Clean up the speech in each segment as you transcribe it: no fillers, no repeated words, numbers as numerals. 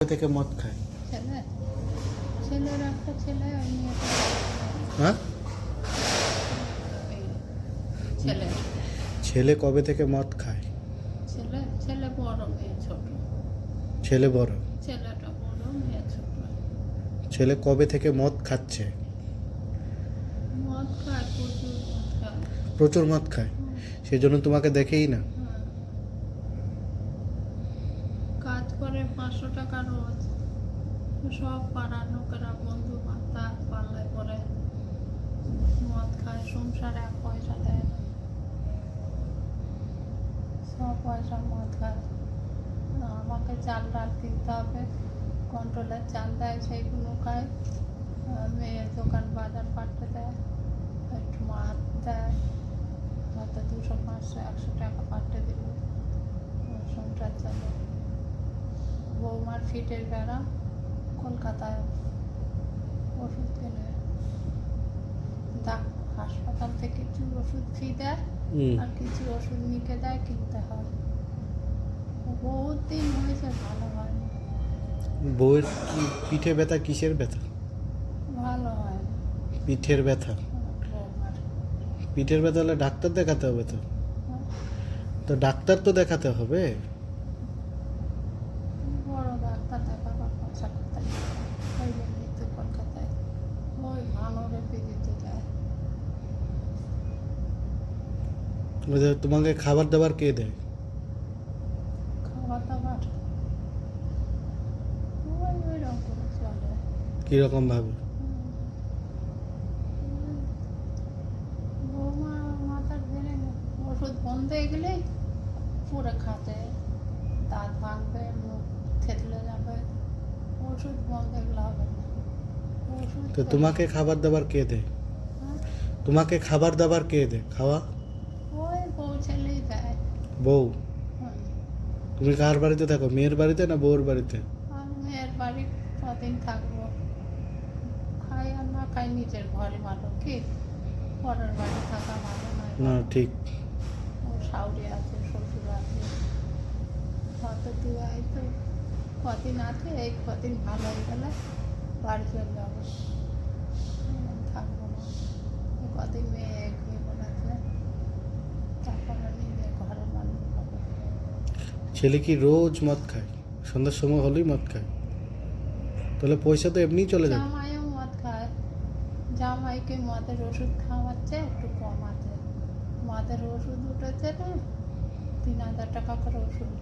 থেকে মদ খায়? ছেলে ছেলের একটা ছেলে ওই মেয়েটা হ্যাঁ, ওই ছেলে ছেলে কবে থেকে মদ খায়? ছেলে ছেলে বড় মেয়ে ছোট। ছেলে বড়, ছেলেটা বড় মেয়ে ছোট। ছেলে কবে থেকে মদ খাচ্ছে? মদ খায়, প্রচুর মদ খায়। প্রচুর মদ খায়, সেই জন্য তোমাকে দেখেই না। হ্যাঁ। কাজ করে 500 টাকা রোজ। সব পাড়ার লোকেরা বন্ধু বান্ধব পাল্লায় পরে মদ খায়, সংসারে এক পয়সা দেয় না, সব পয়সা মদ খায়। আমাকে চাল ডাল কিনতে হবে, কন্ট্রোলের চাল দেয়, সেইগুলো খায়। মেয়ের দোকান বাজার পাঠতে দেয়, একটু মাছ দেয়, হয়তো 200 500 100 টাকা পাঠতে দিল, সংসার চলে। বৌমার ফিটের বেড়া, কলকাতায় ওষুধ কিনে হাসপাতাল থেকে কিছু ওষুধ ফি দেয়, আর কিছু ওষুধ নিকে দেয়, কিনতে হয়। বহুত দিন হয়েছে, ভালো হয়নি। বউয়ের কি পিঠে ব্যথা? কিসের ব্যথা? ভালো হয় না পিঠের ব্যথা। বৌমার। পিঠের ব্যথা হলে ডাক্তার দেখাতে হবে তো। হ্যাঁ, তো ডাক্তার তো দেখাতে হবে। বড় ডাক্তার দেখাবার পয়সা কোথায়? ওই জন্যই তো কলকাতায় ওই ভালো রেপে দিতে যায়। ওই যে তোমাকে খাবার দাবার কে দেয়? খাওয়া দাবার ওই রকম করে চলে। কীরকম ভাবে? বৌমা মাথার ধরে ওষুধ বন্ধ হয়ে গেলেই পুরো খাতে, দাঁত ভাঙবে, মুখ থেতলে যাবে। ওষুধ বন্ধ এগুলো হবে না। ওষুধ তো তোমাকে খাবার দাবার কে দেয়? হ্যাঁ, তোমাকে খাবার দাবার কে দেয়? খাওয়া ওই বউ ছেলেই দেয়। বউ। হুম। তুমি কার বাড়িতে থাকো? মেয়ের বাড়িতে না বউর বাড়িতে? আর মেয়ের বাড়ি কদিন থাকবো, খাই আর না খাই নিজের ঘরে ভালো, কি পরের বাড়ি থাকা ভালো নয়। না, ঠিক। ও শাউরি আছে, শ্বশুর আছে, কত দুয়াই তো কদিন আছে, এই কদিন ভালো হয়ে গেলে বাড়ি চলে যাবো, থাকবো না। এই কদিন মেয়ে এগিয়ে বলেছে, তারপরে নিজের ঘরে মানুষ হবে। ছেলে কি রোজ মদ খায়? সন্ধ্যার সময় হলেই মদ খায়? তাহলে পয়সা তো এমনিই চলে যাবে। জামাইও মদ খায়, জামাইকে মদের ওষুধ খাওয়াচ্ছে, একটু কম আছে। মদের ওষুধ উঠেছে না, 3000 টাকা করে ওষুধ,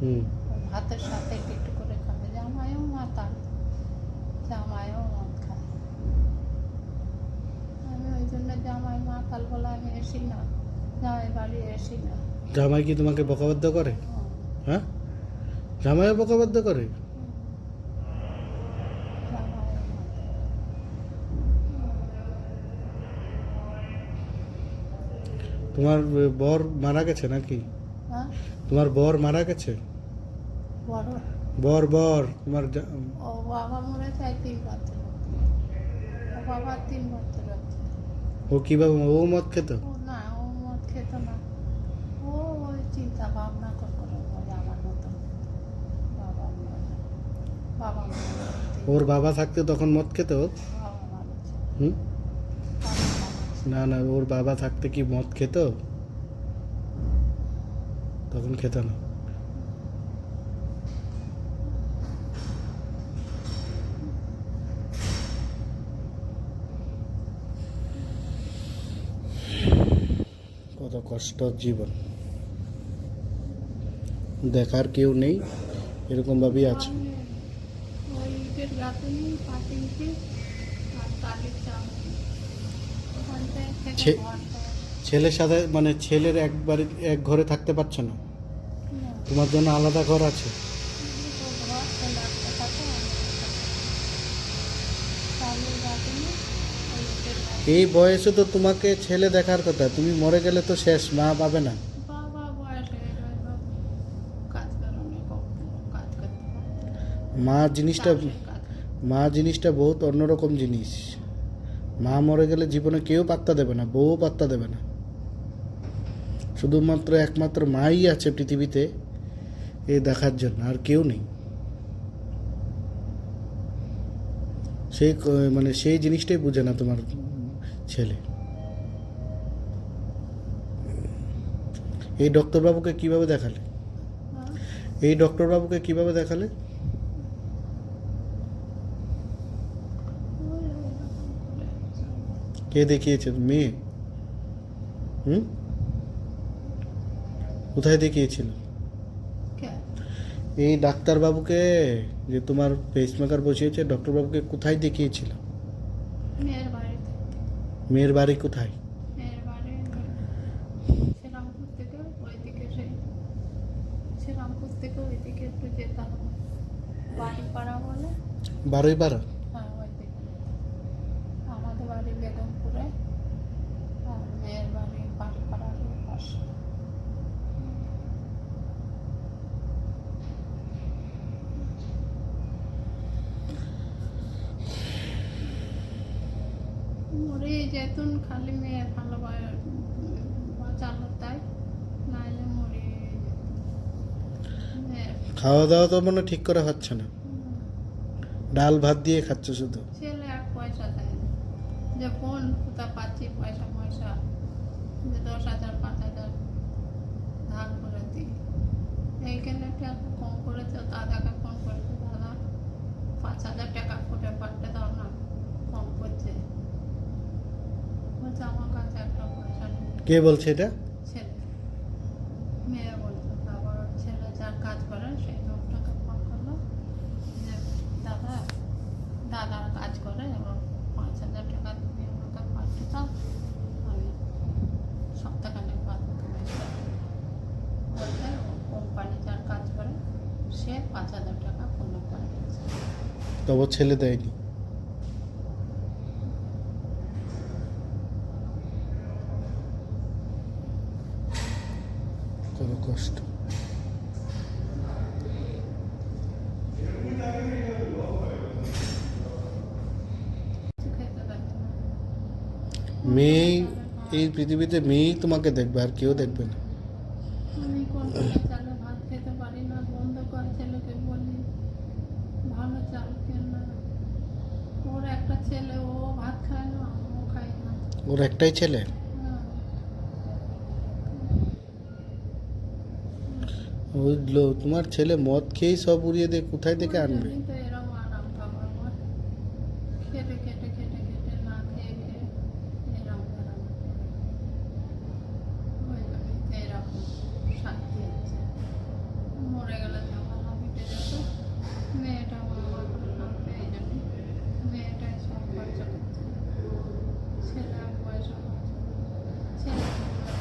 হুম। ভাতের সাথে একটু করে খাবে। জামাইও মাতাল, জামাইও মদ খায়। আমি ওই জন্য জামাই মাতাল বলে আমি এসি না, জামাই বাড়ি এসি না। জামাই কি তোমাকে বকাবাদ্য করে? হ্যাঁ, জামাইও বকাবাদ্য করে? জামাইও মাতাল। তোমার বর মারা গেছে নাকি? হ্যাঁ, তোমার বর মারা গেছে? বড় বর বর তোমার ও বাবা মরেছে 3 বছর, ও বাবা 3 বছর হচ্ছে। ও কিভাবে? ও মদ খেত? ও না, ও মদ খেত না, ও ওই চিন্তা ভাবনা করে মরে আমার মতন। বাবা মরে, বাবা মরে, ওর বাবা থাকতে তখন মদ খেত? বাবা মারা, হুম। বাবা মারা। না না, ওর বাবা থাকতে কি মদ খেত? তখন খেত না। কত কষ্ট জীবন, দেখার কেউ নেই, এরকম ভাবেই আছে। আমি ওই ইটের গাঁথনি, পাতিলটি আর টালির চামচ, ওখানটায় থেকে ছে- ঘরটা। ছেলের সাথে মানে ছেলের এক ঘরে থাকতে পারছো না? না, তোমার জন্য আলাদা ঘর আছে? দুটো ঘর, ছেলে একটা থাকে, আমি একটা থাকি। টালির গাঁথনি, ওই ইটের গাঁথনি। এই বয়সে তো তোমাকে ছেলে দেখার কথা, তুমি মরে গেলে তো শেষ, মা পাবে না। বাবা বয়স হয়ে গেল, কাজ কারণে কখনো কাজ করতে পারতো না। মা জিনিসটা চাষের কাজ। মা জিনিসটা বহুত অন্যরকম জিনিস। মা মরে গেলে জীবনে কেউ পাত্তা দেবে না, বউও পাত্তা দেবে না। শুধুমাত্র একমাত্র মাই আছে পৃথিবীতে এই দেখার জন্য, আর কেউ নেই। সেই মানে সেই জিনিসটাই বুঝে না তোমার ছেলে। এই ডক্টরবাবুকে কিভাবে দেখালে? হ্যাঁ, এই ডক্টরবাবুকে কিভাবে দেখালে? ওই এরকম করে কে দেখিয়েছে? মেয়ে? হুম? কোথায় দেখিয়েছিল? কে? এই ডাক্তারবাবুকে, যে তোমার পেসমেকার বসিয়েছে, ডক্টরবাবুকে কোথায় দেখিয়েছিল? মেয়ের বাড়িতে। মেয়ের বাড়ি কোথায়? মেয়ের বাড়ি শ্রীরামপুর থেকে ওইদিকে, সেই শ্রীরামপুর থেকে ওইদিকে একটু যেতে হবে, বাড়িপাড়া বলে। বারুইপাড়া? হ্যাঁ, ওইদিকে। আমাদের বাড়ি বেগমপুরে, আর মেয়ের বাড়ি বাড়িপাড়ার ওই পাশে। মরে যেতুন, খালি মেয়ে ভালো বাঁচালো তাই, নাইলে মরে মেয়ে। খাওয়া দাওয়া তো মনে হয় ঠিক করে হচ্ছে না, ডাল ভাত দিয়ে খাচ্ছ শুধু। ছেলে এক পয়সা দেয় না, যে বোন কোথা পাচ্ছি পয়সা পয়সা, যে 10,000 5,000 ধার করে দিই। এইখানে একটু কম করেছে, দাদাকে ফোন করেছে, দাদা 5,000 টাকা করে পাঠতে দাও না, কম করছে। বলছে আমার কাছে একটা পয়সা নেই। কে বলছে এটা? ছেলে, মেয়ে বলছে। তারপর ওর ছেলে যার কাজ করে সেই লোকটাকে ফোন করলো, যে দাদা, দাদার কাজ করে, এবং 5,000 টাকা তুমি আমাকে পাঠিয়ে দাও, আমি সপ্তাহখানেক বাদ তোমায় দেবো। বলতে ও কোম্পানি যার কাজ করে সে 5,000 টাকা ফোনে পাঠিয়েছে। তবু ছেলে দেয়নি। কত কষ্ট। কিছু খেতে পারছে না। মেয়ে, এই পৃথিবীতে মেয়েই তোমাকে দেখবে, আর কেউ দেখবে না। আমি কলকাতা চালে ভাত খেতে পারি না, বন্ধ করে ছেলেকে বলি ভালো চাল কেন না। ওর একটা ছেলে, ও ভাত খায় না, ও খায় না। ওর একটাই ছেলে? হ্যাঁ, বুঝলো, তোমার ছেলে মদ খেয়েই সব উড়িয়ে দিয়ে কোথায় থেকে ওই আনবে? জন্যই তো এরম আরাম খাবার আমার। খেটে খেটে খেটে খেটে না খেয়ে খেয়ে এরম আরাম করে। ওই জন্যই তো এরকম শান্তি হচ্ছে। মরে গেলে ঝামেলা মিটে যেত, মেয়েটা আমার করে নামবে, এই জন্যই মেয়েটাই সব খরচা করছে। ছেলে আর পয়সা পাচ্ছে না। ছেলে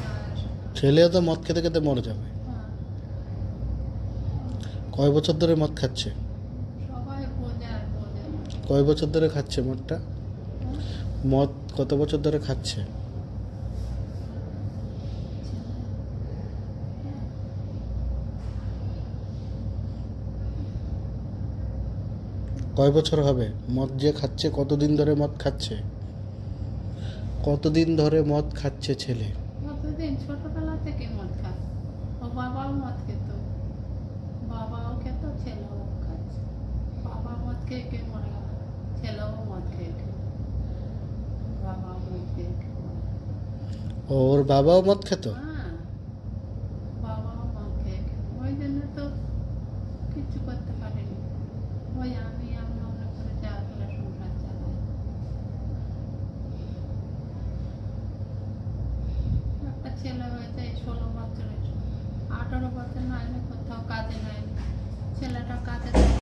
না আসে না। ছেলেও তো মদ খেতে খেতে মরে যাবে। হ্যাঁ, কয় বছর ধরে মদ খাচ্ছে? সবাই বোঝে আর বোঝে না। কয় বছর ধরে খাচ্ছে মদটা? হ্যাঁ, মদ কত বছর ধরে খাচ্ছে? ছেলে। হ্যাঁ, কয় বছর হবে মদ যে খাচ্ছে? কতদিন ধরে মদ খাচ্ছে? কতদিন ধরে মদ খাচ্ছে ছেলে? কতদিন, ছোটবেলা থেকে মদ খায়। ও বাবাও মদ খেত, বাবাও খেত, ছেলেও খাচ্ছে। বাবা মদ খেয়ে খেয়ে মরে গেল, ছেলেও মদ খেয়ে খেয়ে, বাবাও মদ খেয়ে খেয়ে মরে গেল। ওর বাবাও মদ খেত? হ্যাঁ, বাবাও মদ খেয়ে খেয়ে, ওই জন্য তো কিচ্ছু করতে পারিনি। ওই আমি মনে করে যা করে সংসার চালাই। একটা ছেলে হয়েছে এই 16 বছরের, 18 বছর নাইলে কোথাও কাজে নাইনি। ছেলেটা কাজে